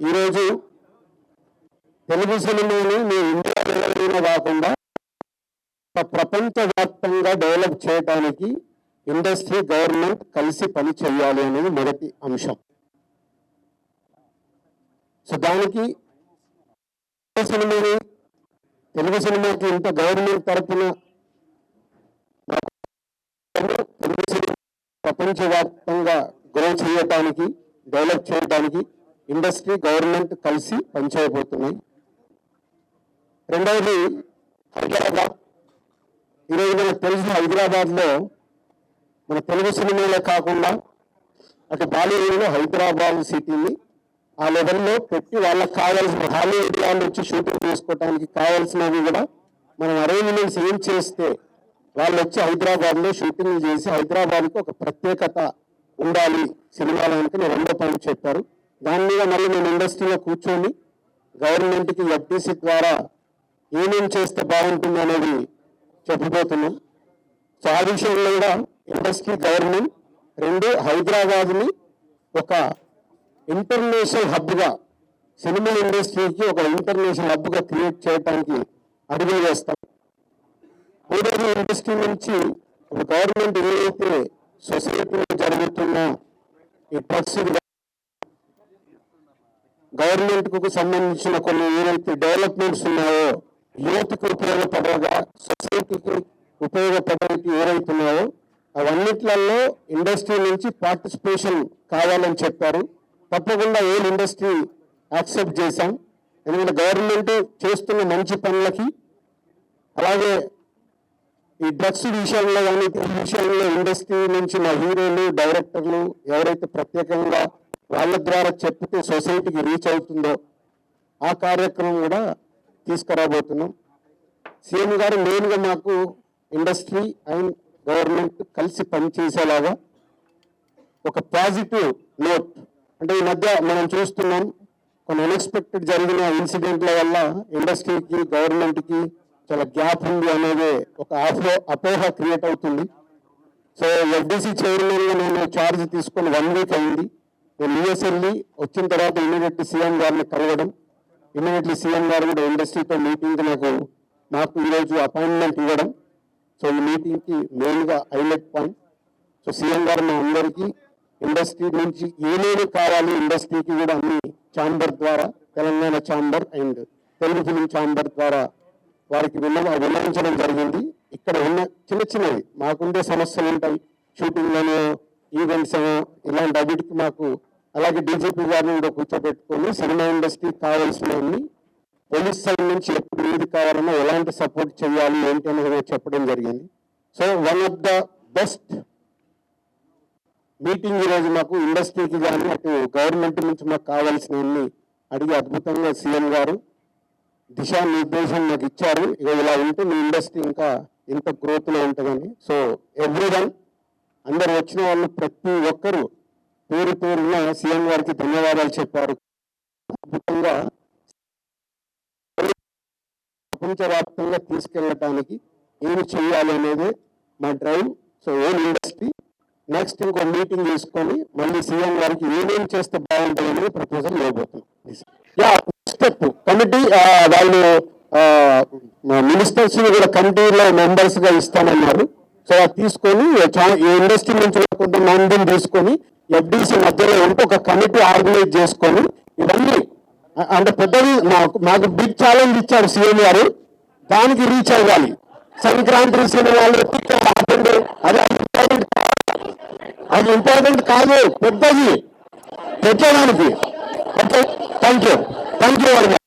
ఈరోజు తెలుగు సినిమాని మీ ఇండియా కాకుండా ప్రపంచవ్యాప్తంగా డెవలప్ చేయడానికి ఇండస్ట్రీ గవర్నమెంట్ కలిసి పని చేయాలి అనేది మొదటి అంశం. సో దానికి తెలుగు సినిమాకి ఇంత గవర్నమెంట్ తరఫున ప్రపంచవ్యాప్తంగా గ్రో చేయడానికి డెవలప్ చేయడానికి ఇండస్ట్రీ గవర్నమెంట్ కలిసి పనిచేయబోతున్నాయి. రెండవది హైదరాబాద్. ఈరోజు మనకు తెలిసిన హైదరాబాద్లో మన తెలుగు సినిమాలే కాకుండా అటు బాలీవుడ్లో హైదరాబాద్ సిటీని ఆ లెవెల్లో పెట్టి వాళ్ళకి కావాల్సిన హాలీవుడ్ వాళ్ళు వచ్చి షూటింగ్ చేసుకోవడానికి కావాల్సినవి కూడా మనం అరేంజ్మెంట్స్ ఏం చేస్తే వాళ్ళు వచ్చి హైదరాబాద్లో షూటింగ్ చేసి హైదరాబాద్కి ఒక ప్రత్యేకత ఉండాలి సినిమాలకి నేను రెండో పాయింట్ చెప్పారు. దాని మీద మళ్ళీ నేను ఇండస్ట్రీలో కూర్చొని గవర్నమెంట్కి ఎఫ్టీసీ ద్వారా ఏమేం చేస్తే బాగుంటుంది అనేది చెప్పబోతున్నాం. సో ఆ విషయంలో కూడా ఇండస్ట్రీ గవర్నమెంట్ రెండు హైదరాబాద్ని ఒక ఇంటర్నేషనల్ హబ్గా సినిమా ఇండస్ట్రీకి ఒక ఇంటర్నేషనల్ హబ్గా క్రియేట్ చేయడానికి అడుగులు వేస్తాం. మూడోది ఇండస్ట్రీ నుంచి గవర్నమెంట్ ఏదైతే సొసైటీలో జరుగుతున్న ఈ డ్రగ్స్ గవర్నమెంట్కు సంబంధించిన కొన్ని ఏవైతే డెవలప్మెంట్స్ ఉన్నాయో యూత్కి ఉపయోగపడగా సొసైటీకి ఉపయోగపడడానికి ఏవైతున్నాయో అవన్నిట్లలో ఇండస్ట్రీ నుంచి పార్టిసిపేషన్ కావాలని చెప్పారు. తప్పకుండా ఏ ఇండస్ట్రీ యాక్సెప్ట్ చేశాం. ఎందుకంటే గవర్నమెంట్ చేస్తున్న మంచి పనులకి అలాగే ఈ డ్రగ్స్ విషయంలో కానీ ఈ విషయంలో ఇండస్ట్రీ నుంచి మా హీరోలు డైరెక్టర్లు ఎవరైతే ప్రత్యేకంగా వాళ్ళ ద్వారా చెప్తే సొసైటీకి రీచ్ అవుతుందో ఆ కార్యక్రమం కూడా తీసుకురాబోతున్నాం. సీఎం గారు మెయిన్గా మాకు ఇండస్ట్రీ అండ్ గవర్నమెంట్ కలిసి పనిచేసేలాగా ఒక పాజిటివ్ నోట్, అంటే ఈ మధ్య మనం చూస్తున్నాం కొన్ని అన్ఎక్స్పెక్టెడ్ జరిగిన ఇన్సిడెంట్ల వల్ల ఇండస్ట్రీకి గవర్నమెంట్కి చాలా గ్యాప్ ఉంది అనేది ఒక అపోహ క్రియేట్ అవుతుంది. సో ఎఫ్డీసీ చైర్మన్గా నేను ఛార్జ్ తీసుకొని 1 వీక్ అయింది. నేను యూఎస్ వెళ్ళి వచ్చిన తర్వాత ఇమీడియట్లీ సీఎం గారిని కలవడం, ఇమీడియట్లీ సీఎం గారు కూడా ఇండస్ట్రీతో మీటింగ్ నాకు ఈరోజు అపాయింట్మెంట్ ఇవ్వడం. సో ఈ మీటింగ్కి మెయిన్గా హైలైట్ పాయింట్. సో సీఎం గారు మా అందరికీ ఇండస్ట్రీ నుంచి ఏమేమి కావాలి ఇండస్ట్రీకి కూడా అన్ని ఛాంబర్ ద్వారా Telangana chamber and Telugu film chamber ద్వారా వారికి విన్నవించడం జరిగింది. ఇక్కడ ఉన్న చిన్నవి మాకుండే సమస్యలు ఉంటాయి, షూటింగ్లను ఈవెంట్స్ ఇలాంటి అన్నిటికి మాకు అలాగే డీజీపీ గారిని కూడా కూర్చోబెట్టుకొని సినిమా ఇండస్ట్రీకి కావాల్సినవన్నీ పోలీస్ సైడ్ నుంచి ఎప్పుడు ఏది కావాలన్నా ఎలాంటి సపోర్ట్ చేయాలి ఏంటి అనేది చెప్పడం జరిగింది. So one of the best meeting ఈరోజు మాకు ఇండస్ట్రీకి కానీ అటు గవర్నమెంట్ నుంచి మాకు కావాల్సినవన్నీ అడిగి అద్భుతంగా సీఎం గారు దిశానిర్దేశం నాకు ఇచ్చారు. ఇక ఇలా ఉంటే మీ ఇండస్ట్రీ ఇంకా ఇంత గ్రోత్లో ఉంటుందని. సో ఎవ్రీవన్ అందరు వచ్చిన వాళ్ళు ప్రతి ఒక్కరూ పేరు పేరున సీఎం గారికి ధన్యవాదాలు చెప్పారు. అద్భుతంగా ప్రపంచవ్యాప్తంగా తీసుకెళ్ళటానికి ఏమి చేయాలి అనేది మా drive. So own industry next ఇంకో మీటింగ్ తీసుకొని మళ్ళీ సీఎం గారికి ఏమేమి చేస్తే బాగుంటుందని ప్రపోజల్ ఇవ్వబోతున్నాం. స్టెప్ కమిటీ వాళ్ళు మినిస్టర్స్ కూడా కమిటీలో మెంబర్స్ గా ఇస్తానన్నారు. సో అది తీసుకొని ఇండస్ట్రీ నుంచి కొంతమందిని తీసుకొని ఎఫ్డీసీ మధ్యలో ఉంటే ఒక కమిటీ ఆర్గనైజ్ చేసుకొని ఇవన్నీ అంటే పెద్దది మాకు బిగ్ ఛాలెంజ్ ఇచ్చారు సీఎం గారు, దానికి రీచ్ అవ్వాలి. సంక్రాంతి సినిమాలు అది ఇంపార్టెంట్ కాదు, పెద్దది పెట్టడానికి. Okay, thank you very much.